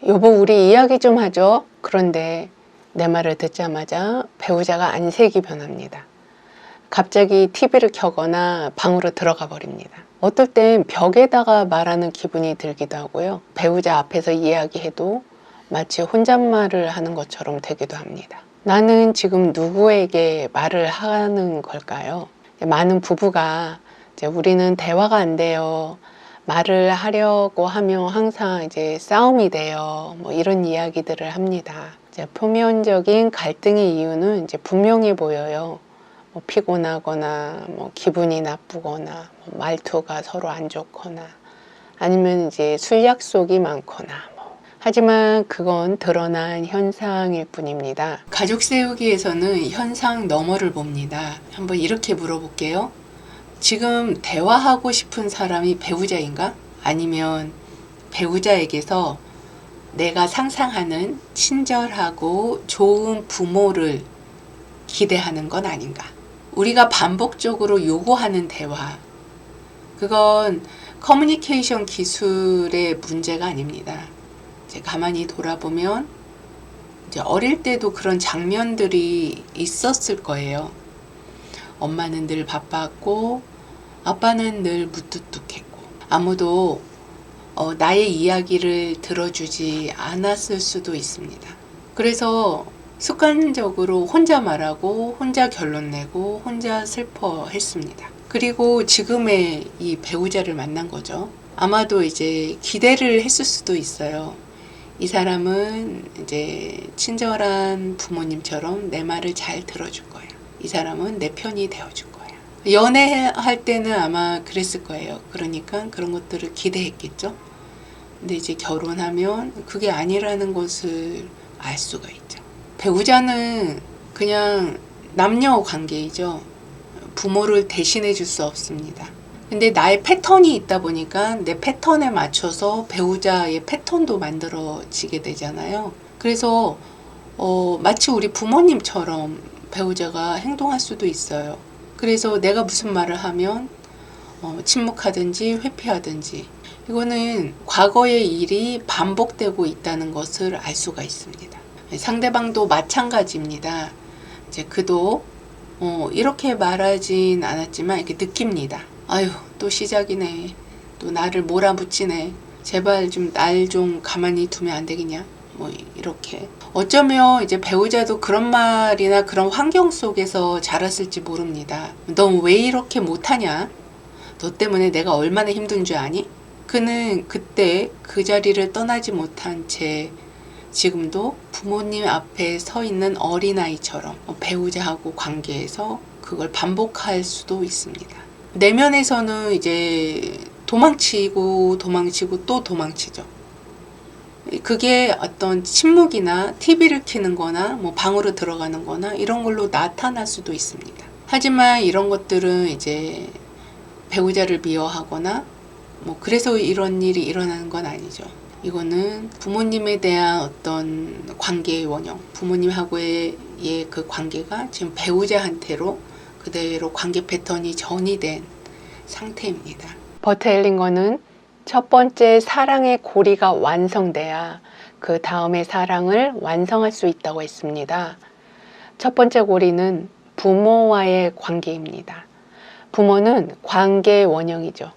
여보, 우리 이야기 좀 하죠. 그런데 내 말을 듣자마자 배우자가 안색이 변합니다. 갑자기 TV를 켜거나 방으로 들어가 버립니다. 어떨 땐 벽에다가 말하는 기분이 들기도 하고요. 배우자 앞에서 이야기해도 마치 혼잣말을 하는 것처럼 되기도 합니다. 나는 지금 누구에게 말을 하는 걸까요? 많은 부부가 우리는 대화가 안 돼요. 말을 하려고 하면 항상 싸움이 돼요. 뭐 이런 이야기들을 합니다. 표면적인 갈등의 이유는 분명해 보여요. 피곤하거나 기분이 나쁘거나 말투가 서로 안 좋거나 아니면 술 약속이 많거나 하지만 그건 드러난 현상일 뿐입니다. 가족 세우기에서는 현상 너머를 봅니다. 한번 이렇게 물어볼게요. 지금 대화하고 싶은 사람이 배우자인가? 아니면 배우자에게서 내가 상상하는 친절하고 좋은 부모를 기대하는 건 아닌가? 우리가 반복적으로 요구하는 대화, 그건 커뮤니케이션 기술의 문제가 아닙니다. 가만히 돌아보면 어릴 때도 그런 장면들이 있었을 거예요. 엄마는 늘 바빴고 아빠는 늘 무뚝뚝했고 아무도 나의 이야기를 들어주지 않았을 수도 있습니다. 그래서 습관적으로 혼자 말하고 혼자 결론 내고 혼자 슬퍼했습니다. 그리고 지금의 이 배우자를 만난 거죠. 아마도 기대를 했을 수도 있어요. 이 사람은 친절한 부모님처럼 내 말을 잘 들어줄 거예요. 이 사람은 내 편이 되어줄 거예요. 연애할 때는 아마 그랬을 거예요. 그러니까 그런 것들을 기대했겠죠. 근데 결혼하면 그게 아니라는 것을 알 수가 있죠. 배우자는 그냥 남녀 관계이죠. 부모를 대신해 줄 수 없습니다. 근데 나의 패턴이 있다 보니까 내 패턴에 맞춰서 배우자의 패턴도 만들어지게 되잖아요. 그래서 마치 우리 부모님처럼 배우자가 행동할 수도 있어요. 그래서 내가 무슨 말을 하면 침묵하든지 회피하든지 이거는 과거의 일이 반복되고 있다는 것을 알 수가 있습니다. 상대방도 마찬가지입니다. 그도 이렇게 말하진 않았지만 이렇게 느낍니다. 아유, 또 시작이네. 또 나를 몰아붙이네. 제발 날 좀 가만히 두면 안 되겠냐? 이렇게. 어쩌면 배우자도 그런 말이나 그런 환경 속에서 자랐을지 모릅니다. 너 왜 이렇게 못하냐? 너 때문에 내가 얼마나 힘든 줄 아니? 그는 그때 그 자리를 떠나지 못한 채 지금도 부모님 앞에 서 있는 어린아이처럼 배우자하고 관계에서 그걸 반복할 수도 있습니다. 내면에서는 도망치고 또 도망치죠. 그게 어떤 침묵이나 TV를 켜는 거나 방으로 들어가는 거나 이런 걸로 나타날 수도 있습니다. 하지만 이런 것들은 배우자를 미워하거나 그래서 이런 일이 일어나는 건 아니죠. 이거는 부모님에 대한 어떤 관계의 원형, 부모님하고의 그 관계가 지금 배우자한테로 그대로 관계 패턴이 전이된 상태입니다. 버트 헬링거는 첫 번째 사랑의 고리가 완성돼야 그 다음의 사랑을 완성할 수 있다고 했습니다. 첫 번째 고리는 부모와의 관계입니다. 부모는 관계의 원형이죠.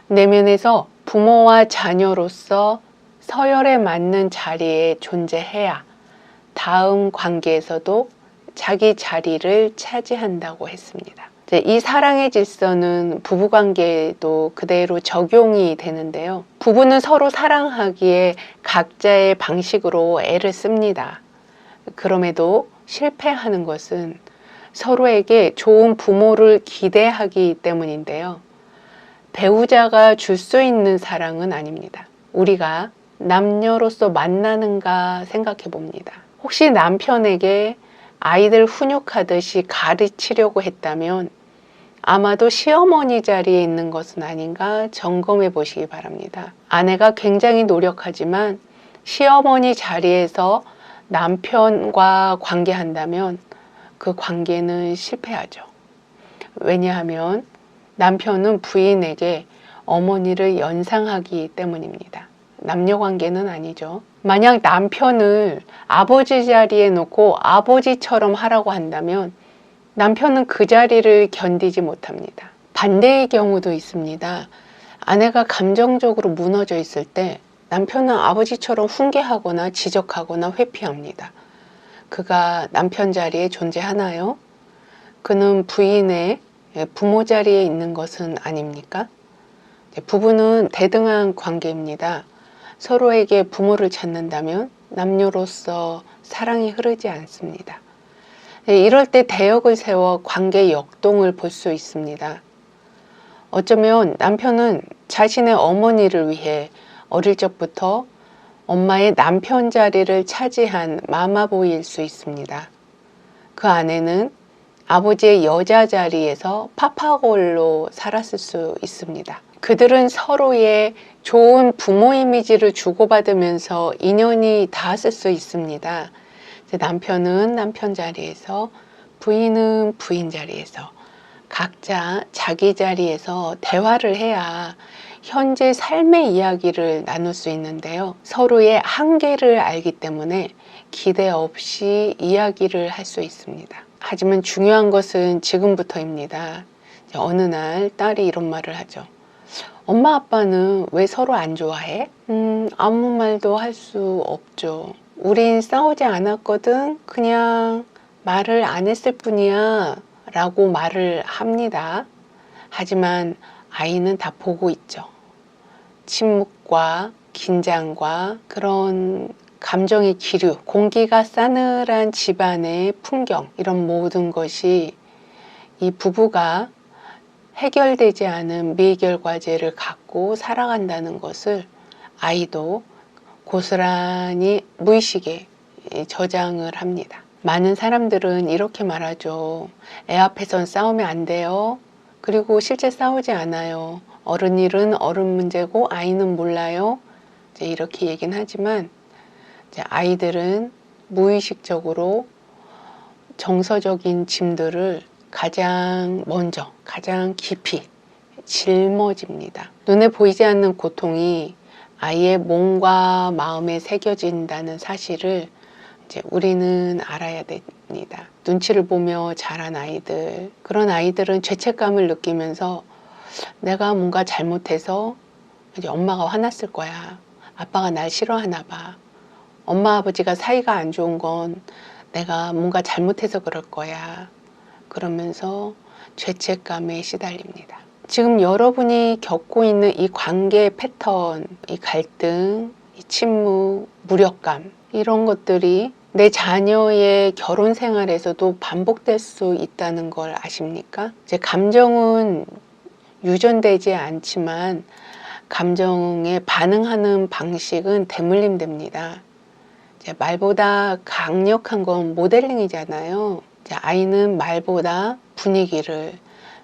내면에서 부모와 자녀로서 서열에 맞는 자리에 존재해야 다음 관계에서도 자기 자리를 차지한다고 했습니다. 이 사랑의 질서는 부부관계에도 그대로 적용이 되는데요. 부부는 서로 사랑하기에 각자의 방식으로 애를 씁니다. 그럼에도 실패하는 것은 서로에게 좋은 부모를 기대하기 때문인데요. 배우자가 줄 수 있는 사랑은 아닙니다. 우리가 남녀로서 만나는가 생각해 봅니다. 혹시 남편에게 아이들 훈육하듯이 가르치려고 했다면 아마도 시어머니 자리에 있는 것은 아닌가 점검해 보시기 바랍니다. 아내가 굉장히 노력하지만 시어머니 자리에서 남편과 관계한다면 그 관계는 실패하죠. 왜냐하면 남편은 부인에게 어머니를 연상하기 때문입니다. 남녀 관계는 아니죠. 만약 남편을 아버지 자리에 놓고 아버지처럼 하라고 한다면 남편은 그 자리를 견디지 못합니다. 반대의 경우도 있습니다. 아내가 감정적으로 무너져 있을 때 남편은 아버지처럼 훈계하거나 지적하거나 회피합니다. 그가 남편 자리에 존재하나요? 그는 부인의 부모 자리에 있는 것은 아닙니까? 부부는 대등한 관계입니다. 서로에게 부모를 찾는다면 남녀로서 사랑이 흐르지 않습니다. 이럴 때 대역을 세워 관계 역동을 볼 수 있습니다. 어쩌면 남편은 자신의 어머니를 위해 어릴 적부터 엄마의 남편 자리를 차지한 마마보이일 수 있습니다. 그 아내는 아버지의 여자 자리에서 파파골로 살았을 수 있습니다. 그들은 서로의 좋은 부모 이미지를 주고받으면서 인연이 닿았을 수 있습니다. 남편은 남편 자리에서, 부인은 부인 자리에서 각자 자기 자리에서 대화를 해야 현재 삶의 이야기를 나눌 수 있는데요. 서로의 한계를 알기 때문에 기대 없이 이야기를 할 수 있습니다. 하지만 중요한 것은 지금부터입니다. 어느 날 딸이 이런 말을 하죠. 엄마 아빠는 왜 서로 안 좋아해? 아무 말도 할 수 없죠. 우린 싸우지 않았거든. 그냥 말을 안 했을 뿐이야 라고 말을 합니다. 하지만 아이는 다 보고 있죠. 침묵과 긴장과 그런 감정의 기류, 공기가 싸늘한 집안의 풍경, 이런 모든 것이 이 부부가 해결되지 않은 미해결 과제를 갖고 살아간다는 것을 아이도 고스란히 무의식에 저장을 합니다. 많은 사람들은 이렇게 말하죠. 애 앞에선 싸우면 안 돼요. 그리고 실제 싸우지 않아요. 어른 일은 어른 문제고 아이는 몰라요. 이렇게 얘기는 하지만 아이들은 무의식적으로 정서적인 짐들을 가장 먼저, 가장 깊이 жил머집니다. 눈에 보이지 않는 고통이 아이의 몸과 마음에 새겨진다는 사실을 우리는 알아야 됩니다. 눈치를 보며 자란 아이들, 그런 아이들은 죄책감을 느끼면서 내가 뭔가 잘못해서 엄마가 화났을 거야. 아빠가 날 싫어하나 봐. 엄마 아버지가 사이가 안 좋은 건 내가 뭔가 잘못해서 그럴 거야. 그러면서 죄책감에 시달립니다. 지금 여러분이 겪고 있는 이 관계 패턴, 이 갈등, 이 침묵, 무력감, 이런 것들이 내 자녀의 결혼 생활에서도 반복될 수 있다는 걸 아십니까? 이제 감정은 유전되지 않지만 감정에 반응하는 방식은 대물림됩니다. 이제 말보다 강력한 건 모델링이잖아요. 이제 아이는 말보다 분위기를,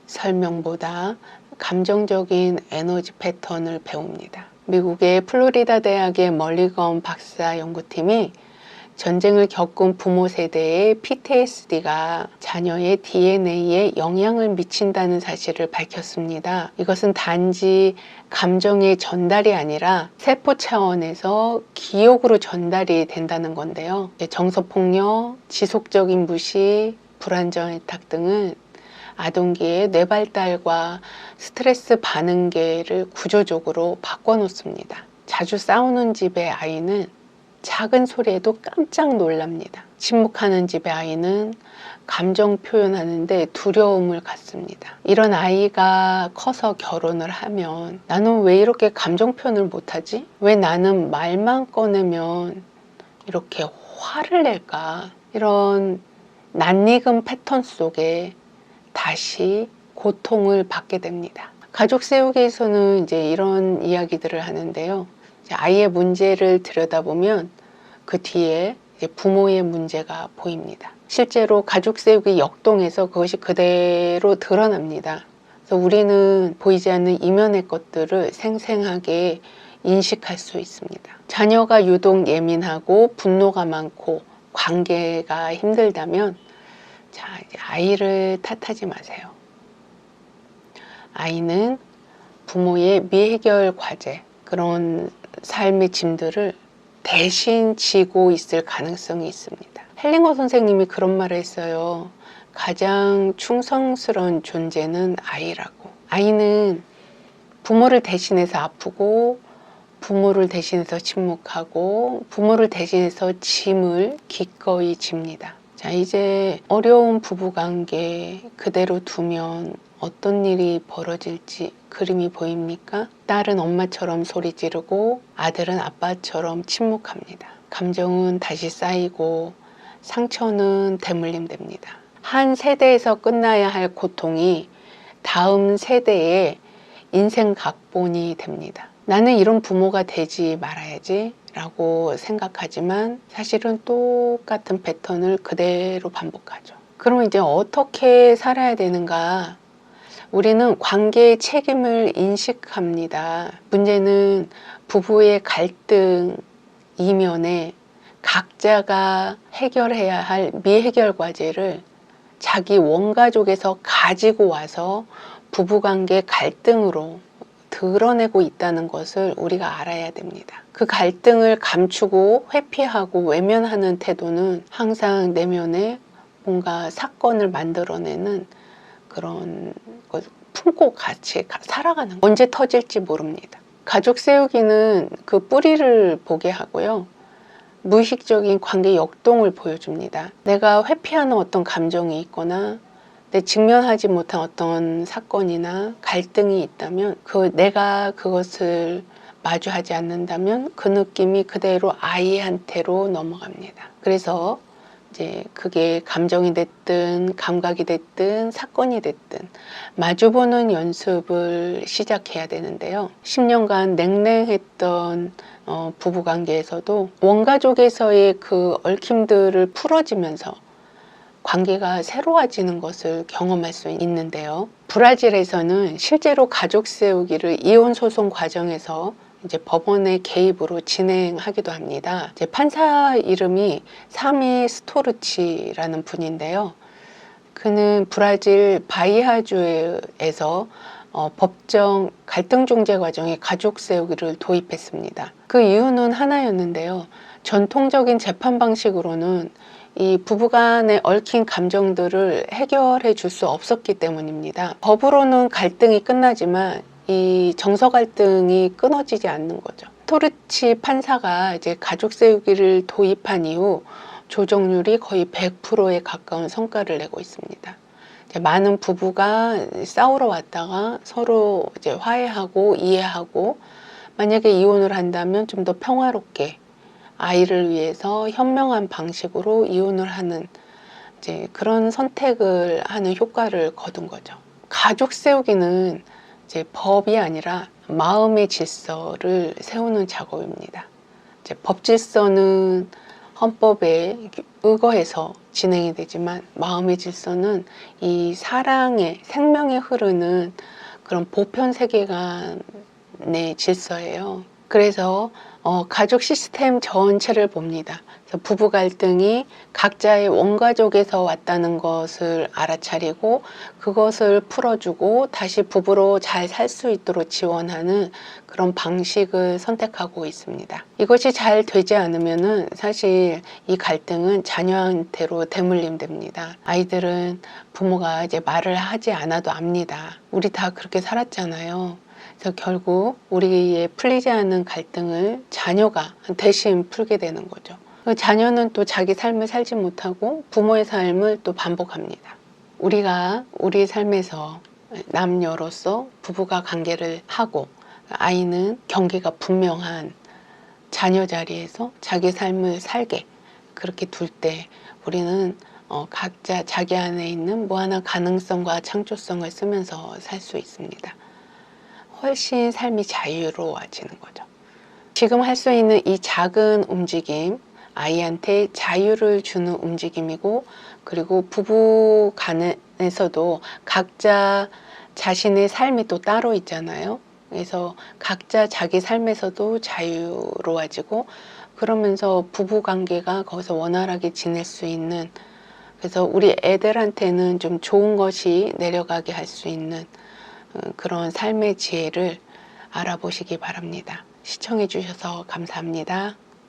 설명보다 감정적인 에너지 패턴을 배웁니다. 미국의 플로리다 대학의 멀리건 박사 연구팀이 전쟁을 겪은 부모 세대의 PTSD가 자녀의 DNA에 영향을 미친다는 사실을 밝혔습니다. 이것은 단지 감정의 전달이 아니라 세포 차원에서 기억으로 전달이 된다는 건데요. 정서폭력, 지속적인 무시, 불안정의탁 등은 아동기의 뇌발달과 스트레스 반응계를 구조적으로 바꿔놓습니다. 자주 싸우는 집의 아이는 작은 소리에도 깜짝 놀랍니다. 침묵하는 집의 아이는 감정 표현하는데 두려움을 갖습니다. 이런 아이가 커서 결혼을 하면 나는 왜 이렇게 감정 표현을 못하지? 왜 나는 말만 꺼내면 이렇게 화를 낼까? 이런 낯익은 패턴 속에 다시 고통을 받게 됩니다. 가족 세우기에서는 이제 이런 이야기들을 하는데요. 아이의 문제를 들여다보면 그 뒤에 이제 부모의 문제가 보입니다. 실제로 가족 세우기 역동에서 그것이 그대로 드러납니다. 그래서 우리는 보이지 않는 이면의 것들을 생생하게 인식할 수 있습니다. 자녀가 유독 예민하고 분노가 많고 관계가 힘들다면 이제 아이를 탓하지 마세요. 아이는 부모의 미해결 과제, 그런 삶의 짐들을 대신 지고 있을 가능성이 있습니다. 헬링거 선생님이 그런 말을 했어요. 가장 충성스러운 존재는 아이라고. 아이는 부모를 대신해서 아프고, 부모를 대신해서 침묵하고, 부모를 대신해서 짐을 기꺼이 집니다. 자, 이제 어려운 부부관계 그대로 두면 어떤 일이 벌어질지 그림이 보입니까? 딸은 엄마처럼 소리 지르고 아들은 아빠처럼 침묵합니다. 감정은 다시 쌓이고 상처는 대물림 됩니다. 한 세대에서 끝나야 할 고통이 다음 세대의 인생 각본이 됩니다. 나는 이런 부모가 되지 말아야지 라고 생각하지만 사실은 똑같은 패턴을 그대로 반복하죠. 그러면 이제 어떻게 살아야 되는가? 우리는 관계의 책임을 인식합니다. 문제는 부부의 갈등 이면에 각자가 해결해야 할 미해결 과제를 자기 원가족에서 가지고 와서 부부관계 갈등으로 드러내고 있다는 것을 우리가 알아야 됩니다. 그 갈등을 감추고 회피하고 외면하는 태도는 항상 내면에 뭔가 사건을 만들어내는 그런 걸 품고 같이 살아가는 거예요. 언제 터질지 모릅니다. 가족 세우기는 그 뿌리를 보게 하고요. 무의식적인 관계 역동을 보여줍니다. 내가 회피하는 어떤 감정이 있거나 내 직면하지 못한 어떤 사건이나 갈등이 있다면 내가 그것을 마주하지 않는다면 그 느낌이 그대로 아이한테로 넘어갑니다. 그래서 이제 그게 감정이 됐든 감각이 됐든 사건이 됐든 마주보는 연습을 시작해야 되는데요. 10년간 냉랭했던 부부관계에서도 원가족에서의 그 얽힘들을 풀어지면서 관계가 새로워지는 것을 경험할 수 있는데요. 브라질에서는 실제로 가족 세우기를 이혼 소송 과정에서 이제 법원의 개입으로 진행하기도 합니다. 이제 판사 이름이 사미 스토르치라는 분인데요. 그는 브라질 바이아주에서 법정 갈등 중재 과정에 가족 세우기를 도입했습니다. 그 이유는 하나였는데요. 전통적인 재판 방식으로는 이 부부간의 얽힌 감정들을 해결해 줄 수 없었기 때문입니다. 법으로는 갈등이 끝나지만 이 정서 갈등이 끊어지지 않는 거죠. 토르치 판사가 이제 가족 세우기를 도입한 이후 조정률이 거의 100%에 가까운 성과를 내고 있습니다. 많은 부부가 싸우러 왔다가 서로 이제 화해하고 이해하고 만약에 이혼을 한다면 좀 더 평화롭게 아이를 위해서 현명한 방식으로 이혼을 하는 이제 그런 선택을 하는 효과를 거둔 거죠. 가족 세우기는 이제 법이 아니라 마음의 질서를 세우는 작업입니다. 이제 법 질서는 헌법에 의거해서 진행이 되지만 마음의 질서는 이 사랑의 생명이 흐르는 그런 보편 세계관의 질서예요. 그래서 가족 시스템 전체를 봅니다. 그래서 부부 갈등이 각자의 원가족에서 왔다는 것을 알아차리고 그것을 풀어주고 다시 부부로 잘 살 수 있도록 지원하는 그런 방식을 선택하고 있습니다. 이것이 잘 되지 않으면은 사실 이 갈등은 자녀한테로 대물림됩니다. 아이들은 부모가 이제 말을 하지 않아도 압니다. 우리 다 그렇게 살았잖아요. 그래서 결국 우리의 풀리지 않는 갈등을 자녀가 대신 풀게 되는 거죠. 자녀는 또 자기 삶을 살지 못하고 부모의 삶을 또 반복합니다. 우리가 우리 삶에서 남녀로서 부부가 관계를 하고 아이는 경계가 분명한 자녀 자리에서 자기 삶을 살게 그렇게 둘 때 우리는 각자 자기 안에 있는 무한한 가능성과 창조성을 쓰면서 살 수 있습니다. 훨씬 삶이 자유로워지는 거죠. 지금 할 수 있는 이 작은 움직임, 아이한테 자유를 주는 움직임이고 그리고 부부 간에서도 각자 자신의 삶이 또 따로 있잖아요. 그래서 각자 자기 삶에서도 자유로워지고 그러면서 부부 관계가 거기서 원활하게 지낼 수 있는 그래서 우리 애들한테는 좀 좋은 것이 내려가게 할 수 있는 그런 삶의 지혜를 알아보시기 바랍니다. 시청해 주셔서 감사합니다.